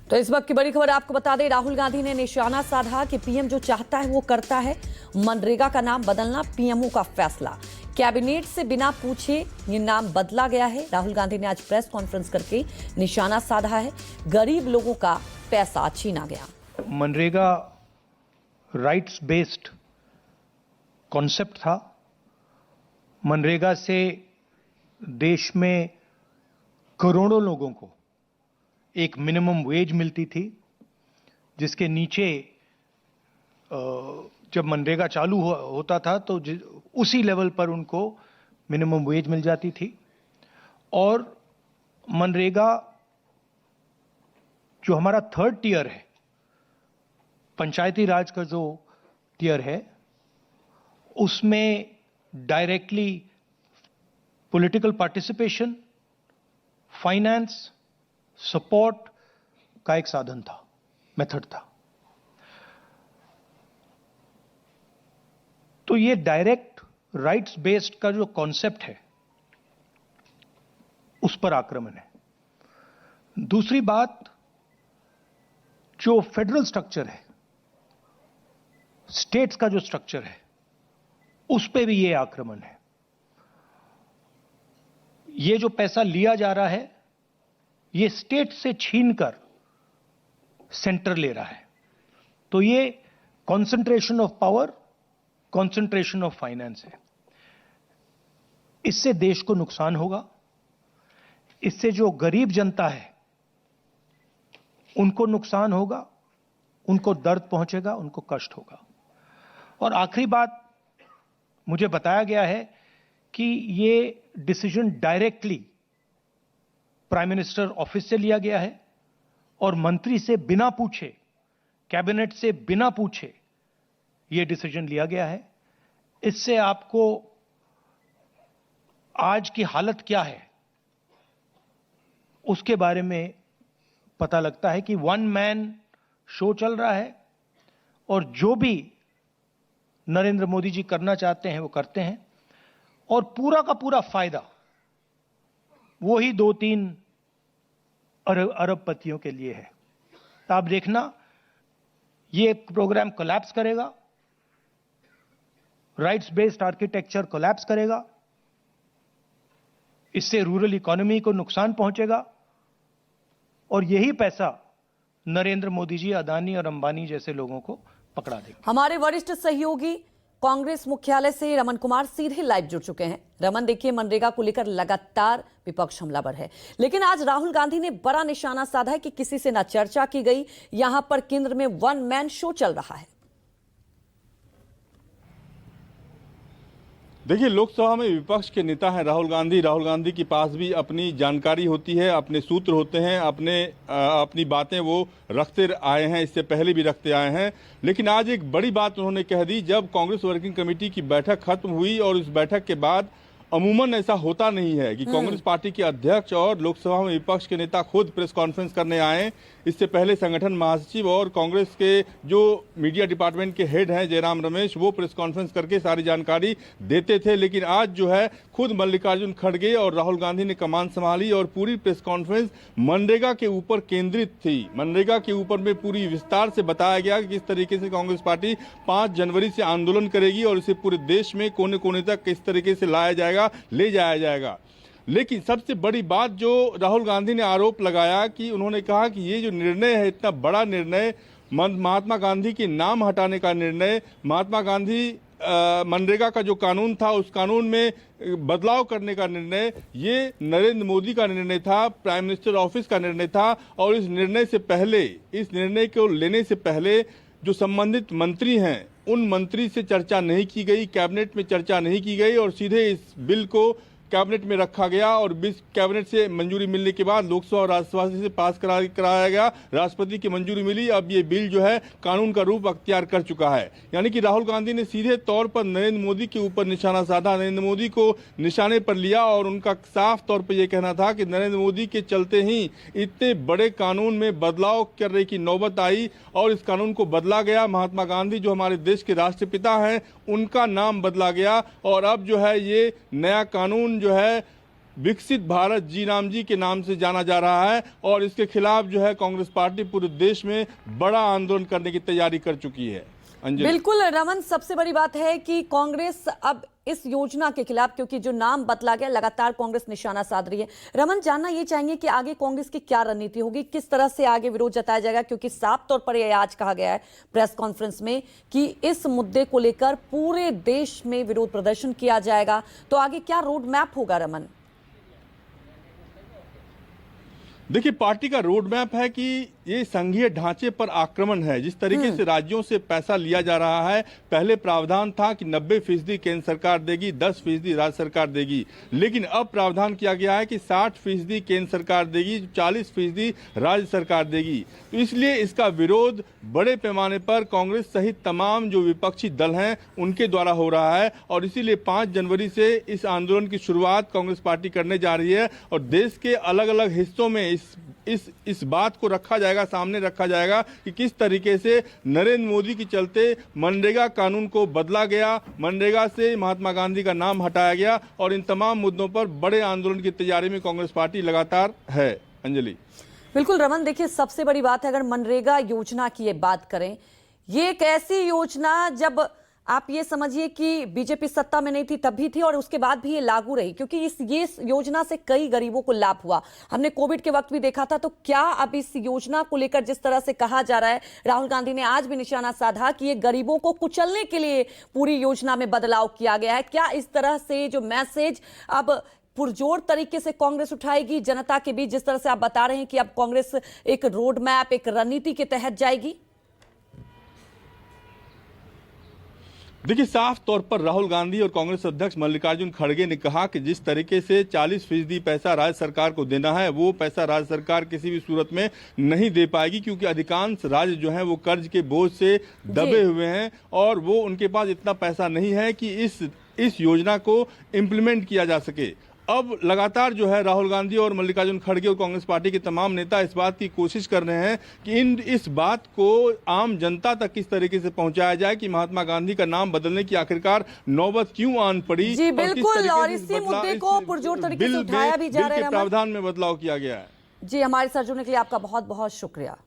तो इस वक्त की बड़ी खबर आपको बता दें, राहुल गांधी ने निशाना साधा कि पीएम जो चाहता है वो करता है। मनरेगा का नाम बदलना पीएमओ का फैसला, कैबिनेट से बिना पूछे ये नाम बदला गया है। राहुल गांधी ने आज प्रेस कॉन्फ्रेंस करके निशाना साधा है, गरीब लोगों का पैसा छीना गया। मनरेगा राइट्स बेस्ड कॉन्सेप्ट था। मनरेगा से देश में करोड़ों लोगों को एक मिनिमम वेज मिलती थी, जिसके नीचे जब मनरेगा चालू होता था तो उसी लेवल पर उनको मिनिमम वेज मिल जाती थी। और मनरेगा जो हमारा थर्ड टियर है, पंचायती राज का जो टियर है, उसमें directly political participation, finance, support का एक साधन था, मेथड था। तो ये डायरेक्ट राइट्स बेस्ड का जो कॉन्सेप्ट है उस पर आक्रमण है। दूसरी बात, जो फेडरल स्ट्रक्चर है, स्टेट्स का जो स्ट्रक्चर है, उस पे भी ये आक्रमण है। ये जो पैसा लिया जा रहा है ये स्टेट से छीनकर सेंटर ले रहा है। तो ये concentration of power, concentration of finance है। इससे देश को नुकसान होगा। इससे जो गरीब जनता है उनको नुकसान होगा, उनको दर्द पहुंचेगा, उनको कष्ट होगा। और आखिरी बात, मुझे बताया गया है कि ये decision directly prime minister office से लिया गया है और मंत्री से बिना पूछे, कैबिनेट से बिना पूछे यह डिसीजन लिया गया है। इससे आपको आज की हालत क्या है उसके बारे में पता लगता है कि वन मैन शो चल रहा है और जो भी नरेंद्र मोदी जी करना चाहते हैं वो करते हैं, और पूरा का पूरा फायदा वो ही 2-3 अरबपतियों के लिए है। तो आप देखना, ये प्रोग्राम कोलैप्स करेगा, राइट्स बेस्ड आर्किटेक्चर कोलैप्स करेगा। इससे रूरल इकोनॉमी को नुकसान पहुंचेगा और यही पैसा नरेंद्र मोदी जी, अदानी और अंबानी जैसे लोगों को पकड़ा देगा। हमारे वरिष्ठ सहयोगी कांग्रेस मुख्यालय से रमन कुमार सीधे लाइव जुड़ चुके हैं। रमन, देखिए, मनरेगा को लेकर लगातार विपक्ष हमलावर है, लेकिन आज राहुल गांधी ने बड़ा निशाना साधा है कि किसी से ना चर्चा की गई, यहां पर केंद्र में वन मैन शो चल रहा है। देखिए, लोकसभा में विपक्ष के नेता हैं राहुल गांधी। राहुल गांधी के पास भी अपनी जानकारी होती है, अपने सूत्र होते हैं, अपनी बातें वो रखते आए हैं, इससे पहले भी रखते आए हैं। लेकिन आज एक बड़ी बात उन्होंने कह दी। जब कांग्रेस वर्किंग कमेटी की बैठक खत्म हुई और इस बैठक के बाद अमूमन ऐसा होता नहीं है कि कांग्रेस पार्टी के अध्यक्ष और लोकसभा में विपक्ष के नेता खुद प्रेस कॉन्फ्रेंस करने आए। इससे पहले संगठन महासचिव और कांग्रेस के जो मीडिया डिपार्टमेंट के हेड हैं जयराम रमेश, वो प्रेस कॉन्फ्रेंस करके सारी जानकारी देते थे। लेकिन आज जो है खुद मल्लिकार्जुन खड़गे और राहुल गांधी ने कमान संभाली और पूरी प्रेस कॉन्फ्रेंस मनरेगा के ऊपर केंद्रित थी। मनरेगा के ऊपर में पूरी विस्तार से बताया गया कि किस तरीके से कांग्रेस पार्टी 5 जनवरी से आंदोलन करेगी और इसे पूरे देश में कोने कोने तक किस तरीके से ले जाया जाएगा। लेकिन सबसे बड़ी बात जो राहुल गांधी ने आरोप लगाया कि उन्होंने कहा कि ये जो निर्णय है, इतना बड़ा निर्णय, महात्मा गांधी के नाम हटाने का निर्णय, महात्मा गांधी मनरेगा का जो कानून था उस कानून में बदलाव करने का निर्णय, ये नरेंद्र मोदी का निर्णय था, प्राइम मिनिस्टर ऑफिस का निर्णय था। और इस निर्णय को लेने से पहले जो संबंधित मंत्री हैं उन मंत्री से चर्चा नहीं की गई, कैबिनेट में चर्चा नहीं की गई और सीधे इस बिल को कैबिनेट में रखा गया और कैबिनेट से मंजूरी मिलने के बाद लोकसभा और राज्यसभा से पास कराया गया, राष्ट्रपति की मंजूरी मिली। अब ये बिल जो है कानून का रूप अख्तियार कर चुका है। यानी कि राहुल गांधी ने सीधे तौर पर नरेंद्र मोदी के ऊपर निशाना साधा, नरेंद्र मोदी को निशाने पर लिया और उनका साफ तौर पर यह कहना था कि नरेंद्र मोदी के चलते ही इतने बड़े कानून में बदलाव करने की नौबत आई और इस कानून को बदला गया। महात्मा गांधी जो हमारे देश के राष्ट्रपिता हैं उनका नाम बदला गया और अब जो है ये नया कानून जो है विकसित भारत जी राम जी के नाम से जाना जा रहा है और इसके खिलाफ जो है कांग्रेस पार्टी पूरे देश में बड़ा आंदोलन करने की तैयारी कर चुकी है। अंजलि। बिल्कुल रमन, सबसे बड़ी बात है कि कांग्रेस अब इस योजना के खिलाफ, क्योंकि जो नाम बदला गया, लगातार कांग्रेस निशाना साध रही है। रमन, जानना ये चाहेंगे कि आगे कांग्रेस की क्या रणनीति होगी, किस तरह से आगे विरोध जताया जाएगा, क्योंकि साफ तौर पर यह आज कहा गया है प्रेस कॉन्फ्रेंस में कि इस मुद्दे को लेकर पूरे देश में विरोध प्रदर्शन किया जाएगा। तो आगे क्या रोड मैप होगा रमन? देखिए, पार्टी का रोड मैप है कि ये संघीय ढांचे पर आक्रमण है। जिस तरीके से राज्यों से पैसा लिया जा रहा है, पहले प्रावधान था कि 90% केंद्र सरकार देगी, 10% राज्य सरकार देगी, लेकिन अब प्रावधान किया गया है कि 60% केंद्र सरकार देगी, 40% राज्य सरकार देगी। तो इसलिए इसका विरोध बड़े पैमाने पर कांग्रेस सहित तमाम जो विपक्षी दल हैं उनके द्वारा हो रहा है और इसीलिए 5 जनवरी से इस आंदोलन की शुरुआत कांग्रेस पार्टी करने जा रही है और देश के अलग अलग हिस्सों में इस बात को रखा जाएगा, सामने रखा जाएगा कि किस तरीके से नरेंद्र मोदी के चलते मनरेगा कानून को बदला गया, मनरेगा से महात्मा गांधी का नाम हटाया गया और इन तमाम मुद्दों पर बड़े आंदोलन की तैयारी में कांग्रेस पार्टी लगातार है। अंजलि। बिल्कुल रमन, देखिए सबसे बड़ी बात है, अगर मनरेगा योजना की ये बात करें, ये एक ऐसी योजना जब आप ये समझिए कि बीजेपी सत्ता में नहीं थी तब भी थी और उसके बाद भी ये लागू रही, क्योंकि ये योजना से कई गरीबों को लाभ हुआ। हमने कोविड के वक्त भी देखा था। तो क्या अब इस योजना को लेकर जिस तरह से कहा जा रहा है, राहुल गांधी ने आज भी निशाना साधा कि ये गरीबों को कुचलने के लिए पूरी योजना में बदलाव किया गया है, क्या इस तरह से जो मैसेज अब पुरजोर तरीके से कांग्रेस उठाएगी जनता के बीच, जिस तरह से आप बता रहे हैं कि अब कांग्रेस एक रोड मैप, एक रणनीति के तहत जाएगी? देखिए, साफ तौर पर राहुल गांधी और कांग्रेस अध्यक्ष मल्लिकार्जुन खड़गे ने कहा कि जिस तरीके से 40% पैसा राज्य सरकार को देना है, वो पैसा राज्य सरकार किसी भी सूरत में नहीं दे पाएगी, क्योंकि अधिकांश राज्य जो हैं वो कर्ज के बोझ से दबे हुए हैं और वो उनके पास इतना पैसा नहीं है कि इस योजना को इम्प्लीमेंट किया जा सके। अब लगातार जो है राहुल गांधी और मल्लिकार्जुन खड़गे और कांग्रेस पार्टी के तमाम नेता इस बात की कोशिश कर रहे हैं कि इस बात को आम जनता तक किस तरीके से पहुंचाया जाए कि महात्मा गांधी का नाम बदलने की आखिरकार नौबत क्यों आन पड़ी। जी बिल्कुल, और इसी मुद्दे को पुरजोर तरीके से उठाया भी जा रहा है। प्रावधान में बदलाव किया गया है। जी, हमारे साथ जुड़ने के लिए आपका बहुत बहुत शुक्रिया।